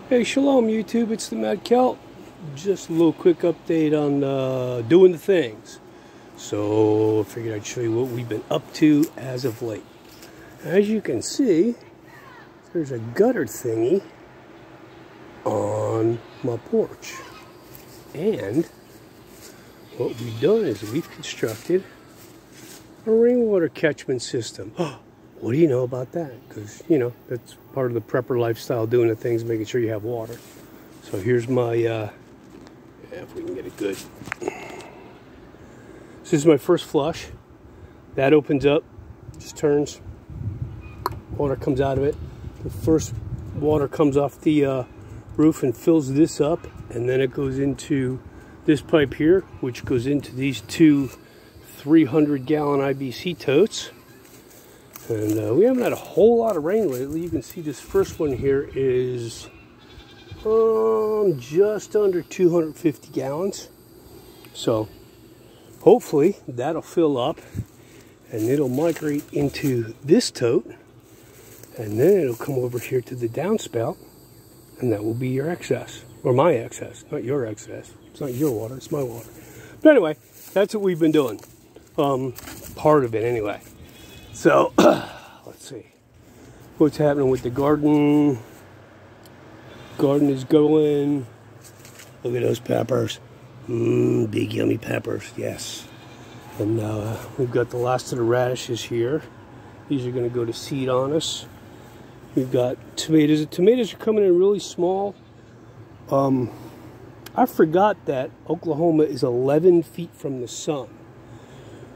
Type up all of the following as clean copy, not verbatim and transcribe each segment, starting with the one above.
Hey, shalom YouTube, it's the Mad Celt. Just a little quick update on doing the things. So I figured I'd show you what we've been up to as of late. As you can see, there's a gutter thingy on my porch. And what we've done is we've constructed a rainwater catchment system. What do you know about that? Because, you know, that's part of the prepper lifestyle, doing the things, making sure you have water. So here's my, if we can get it good. This is my first flush. That opens up, just turns. Water comes out of it. The first water comes off the roof and fills this up. And then it goes into this pipe here, which goes into these two 300-gallon IBC totes. And we haven't had a whole lot of rain lately. You can see this first one here is just under 250 gallons. So hopefully that'll fill up and it'll migrate into this tote. And then it'll come over here to the downspout. And that will be your excess. Or my excess, not your excess. It's not your water, it's my water. But anyway, that's what we've been doing. Part of it anyway. So, let's see what's happening with the garden. Garden is going. Look at those peppers. Big yummy peppers, yes. And we've got the last of the radishes here. These are going to go to seed on us. We've got tomatoes. The tomatoes are coming in really small. I forgot that Oklahoma is 11 feet from the sun.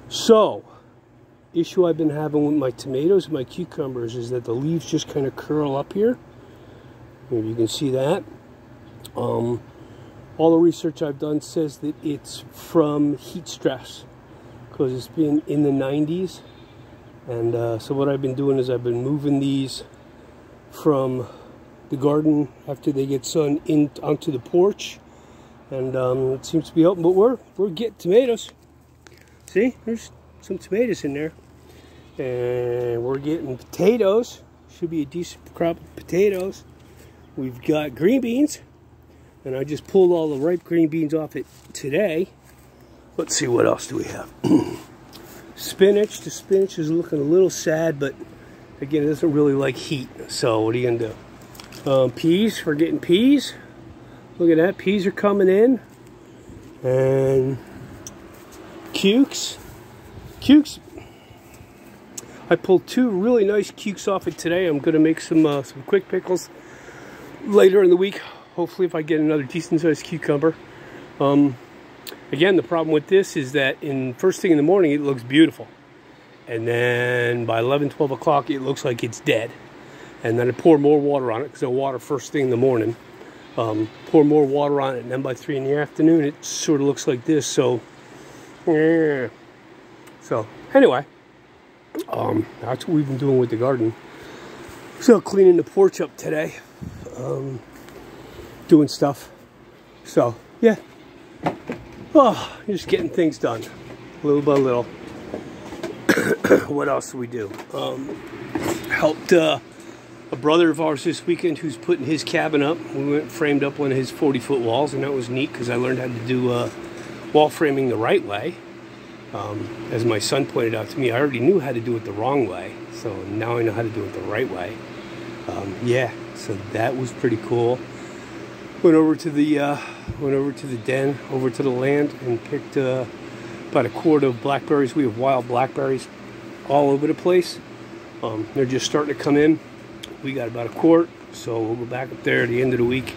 So, issue I've been having with my tomatoes and my cucumbers is that the leaves just kind of curl up here. Maybe you can see that. All the research I've done says that it's from heat stress because it's been in the 90s. And so what I've been doing is I've been moving these from the garden after they get sun in onto the porch. And it seems to be helping, but we're getting tomatoes. See, there's some tomatoes in there. And we're getting potatoes. Should be a decent crop of potatoes. We've got green beans. And I just pulled all the ripe green beans off it today. Let's see, what else do we have? Spinach. The spinach is looking a little sad, but again, it doesn't really like heat. So what are you going to do? Peas. We're getting peas. Look at that. Peas are coming in. And cukes. Cukes. I pulled two really nice cukes off it today. I'm going to make some quick pickles later in the week. Hopefully if I get another decent sized cucumber. Again, the problem with this is that first thing in the morning it looks beautiful. And then by 11, 12 o'clock it looks like it's dead. And then I pour more water on it because I water first thing in the morning. Pour more water on it, and then by 3 in the afternoon it sort of looks like this. So, yeah. So anyway, that's what we've been doing with the garden. So cleaning the porch up today, doing stuff. So yeah, just getting things done, little by little. What else do we do? Helped a brother of ours this weekend who's putting his cabin up. We went and framed up one of his 40-foot walls, and that was neat because I learned how to do wall framing the right way. As my son pointed out to me, I already knew how to do it the wrong way, so now I know how to do it the right way. Yeah, so that was pretty cool. Went over to the den, over to the land, and picked about a quart of blackberries. We have wild blackberries all over the place. They're just starting to come in. We got about a quart, so we'll go back up there at the end of the week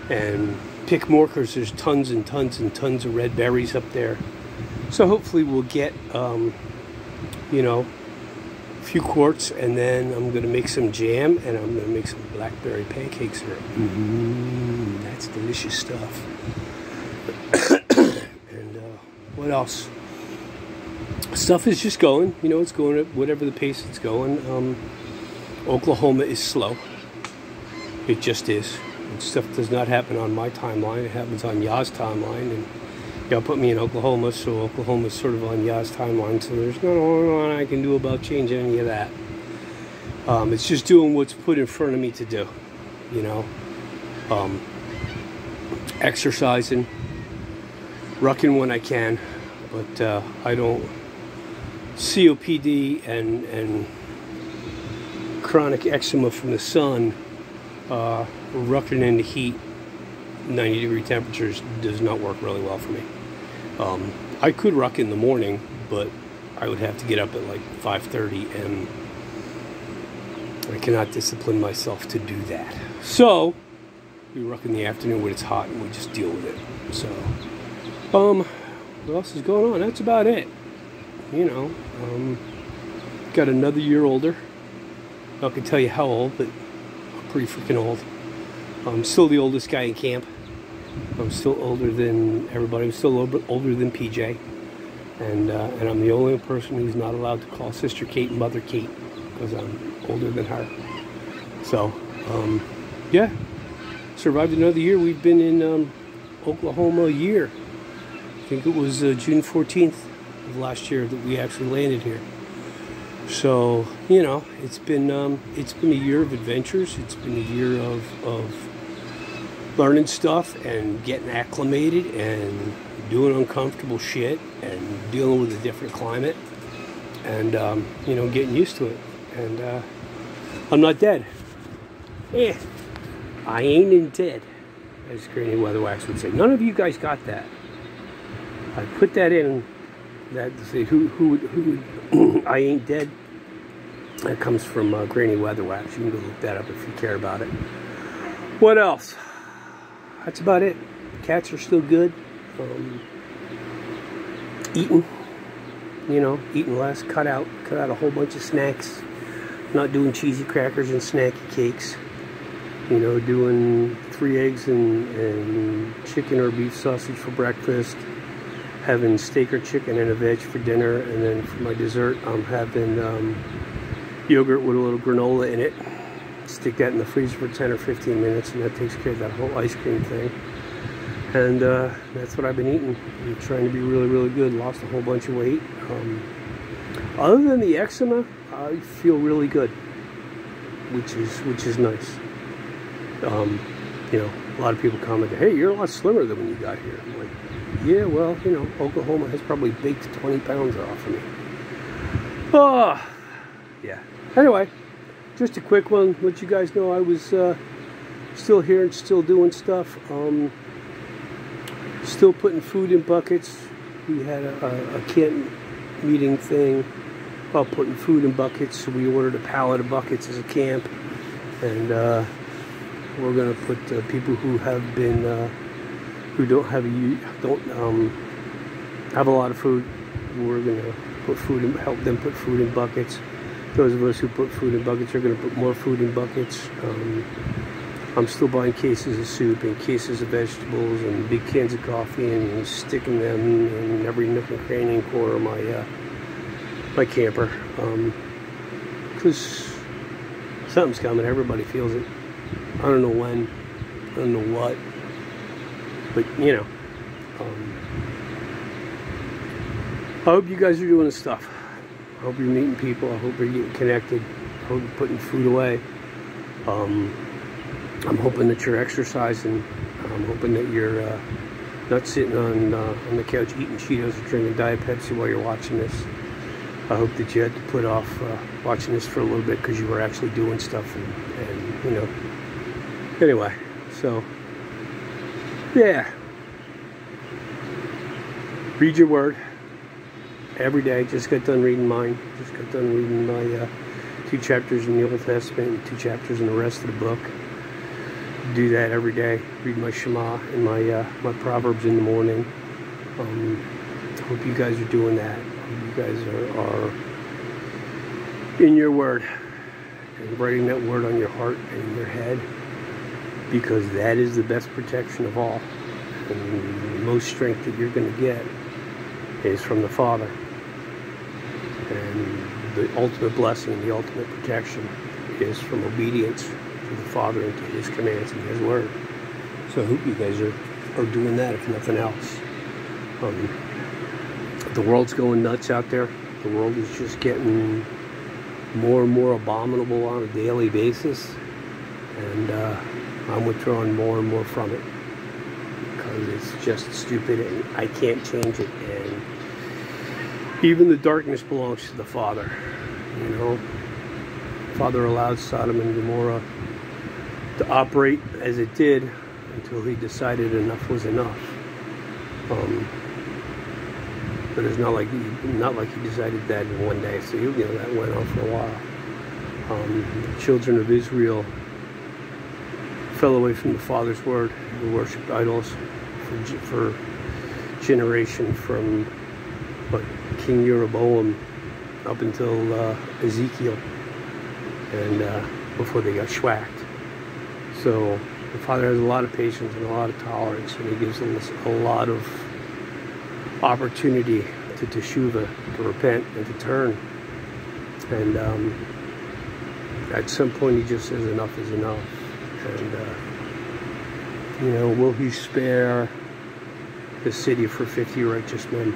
and pick more because there's tons and tons and tons of red berries up there. So hopefully we'll get, you know, a few quarts, and then I'm going to make some jam, and I'm going to make some blackberry pancakes here. That's delicious stuff. And what else? Stuff is just going. You know, it's going at whatever the pace it's going. Oklahoma is slow. It just is. And stuff does not happen on my timeline. It happens on Yah's timeline, and y'all put me in Oklahoma, so Oklahoma's sort of on Yah's timeline, so there's not a lot I can do about changing any of that. It's just doing what's put in front of me to do, you know. exercising, rucking when I can, but I don't. COPD and chronic eczema from the sun, rucking in the heat, 90-degree temperatures does not work really well for me. I could ruck in the morning, but I would have to get up at like 5:30, and I cannot discipline myself to do that. So we ruck in the afternoon when it's hot, and we just deal with it. So, what else is going on? That's about it. You know, got another year older. I can tell you how old, but I'm pretty freaking old. I'm still the oldest guy in camp. I'm still older than everybody. I'm still older than PJ. And I'm the only person who's not allowed to call Sister Kate Mother Kate, because I'm older than her. So, yeah. Survived another year. We've been in Oklahoma a year. I think it was June 14th of last year that we actually landed here. So, you know, it's been a year of adventures. It's been a year of learning stuff and getting acclimated and doing uncomfortable shit and dealing with a different climate and, you know, getting used to it. And I'm not dead. I ain't dead, as Granny Weatherwax would say. None of you guys got that. I put that in, that to say who I ain't dead. That comes from Granny Weatherwax. You can go look that up if you care about it. What else? That's about it. Cats are still good. Eating, you know, eating less. Cut out a whole bunch of snacks. Not doing cheesy crackers and snacky cakes. You know, doing 3 eggs and chicken or beef sausage for breakfast. Having steak or chicken and a veg for dinner, and then for my dessert, I'm having yogurt with a little granola in it. Stick that in the freezer for 10 or 15 minutes, and that takes care of that whole ice cream thing. And that's what I've been eating. I'm trying to be really, really good. Lost a whole bunch of weight. Other than the eczema, I feel really good, which is nice. You know, a lot of people commented, "Hey, you're a lot slimmer than when you got here." I'm like, yeah, well, you know, Oklahoma has probably baked 20 pounds off of me. Oh, yeah. Anyway, just a quick one. Let you guys know I was still here and still doing stuff. Still putting food in buckets. We had a camp meeting thing about putting food in buckets, so we ordered a pallet of buckets as a camp. And we're going to put people who have been... who don't have a lot of food, we're gonna put food in, help them put food in buckets. Those of us who put food in buckets are gonna put more food in buckets. I'm still buying cases of soup and cases of vegetables and big cans of coffee and sticking them in every nook and cranny and corner of my camper. Because something's coming. Everybody feels it. I don't know when. I don't know what. But, you know, I hope you guys are doing this stuff. I hope you're meeting people. I hope you're getting connected. I hope you're putting food away. I'm hoping that you're exercising. I'm hoping that you're not sitting on the couch eating Cheetos or drinking Diet Pepsi while you're watching this. I hope that you had to put off watching this for a little bit because you were actually doing stuff and, you know. Anyway, so... yeah. Read your word every day. Just got done reading mine. Just got done reading my 2 chapters in the Old Testament and 2 chapters in the rest of the book. Do that every day. Read my Shema and my Proverbs in the morning. Hope you guys are doing that. Hope you guys are in your word and writing that word on your heart and in your head, because that is the best protection of all. And the most strength that you're going to get is from the Father. And the ultimate blessing, the ultimate protection is from obedience to the Father and to His commands and His word. So I hope you guys are doing that, if nothing else. The world's going nuts out there. The world is just getting more and more abominable on a daily basis. And I'm withdrawing more and more from it because it's just stupid and I can't change it. And even the darkness belongs to the Father. You know, Father allowed Sodom and Gomorrah to operate as it did until he decided enough was enough. But it's not like he decided that in one day. So that went on for a while. The children of Israel fell away from the Father's word and worshipped idols for generation from King Jeroboam up until Ezekiel, and before they got schwacked. So the Father has a lot of patience and a lot of tolerance, and he gives them a lot of opportunity to teshuvah, to repent and to turn. And at some point he just says enough is enough. And will he spare the city for 50 righteous men?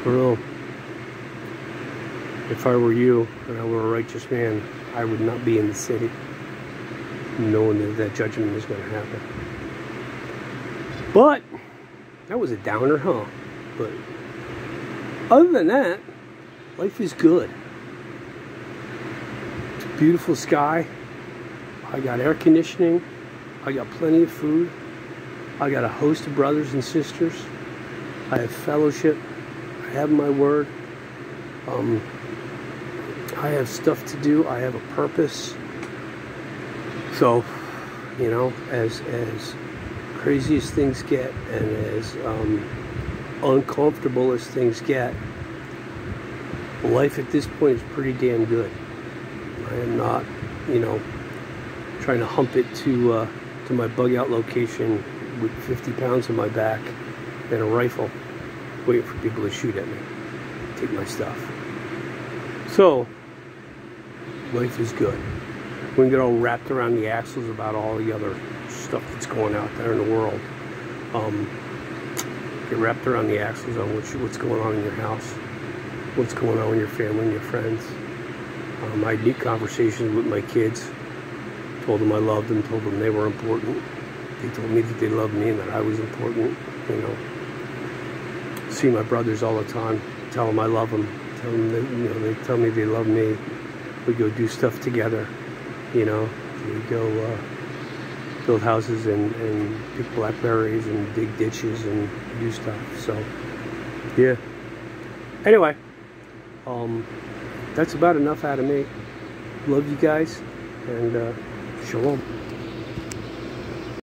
I don't know. If I were you and I were a righteous man, I would not be in the city, knowing that judgment is going to happen. But that was a downer, huh? But other than that, life is good. It's a beautiful sky. I got air conditioning. I got plenty of food. I got a host of brothers and sisters. I have fellowship. I have my word. I have stuff to do. I have a purpose. So, as crazy as things get and as uncomfortable as things get, life at this point is pretty damn good. I am not, trying to hump it to my bug out location with 50 pounds on my back and a rifle, waiting for people to shoot at me, take my stuff. So, life is good. We can get all wrapped around the axles about all the other stuff that's going out there in the world. Get wrapped around the axles on what's going on in your house, what's going on with your family and your friends. I had neat conversations with my kids. Told them I loved them, told them they were important. They told me that they loved me and that I was important. See my brothers all the time, tell them I love them, tell them that, they tell me they love me. We go do stuff together, we go build houses and pick blackberries and dig ditches and do stuff. So, yeah. Anyway, that's about enough out of me. Love you guys, and shalom.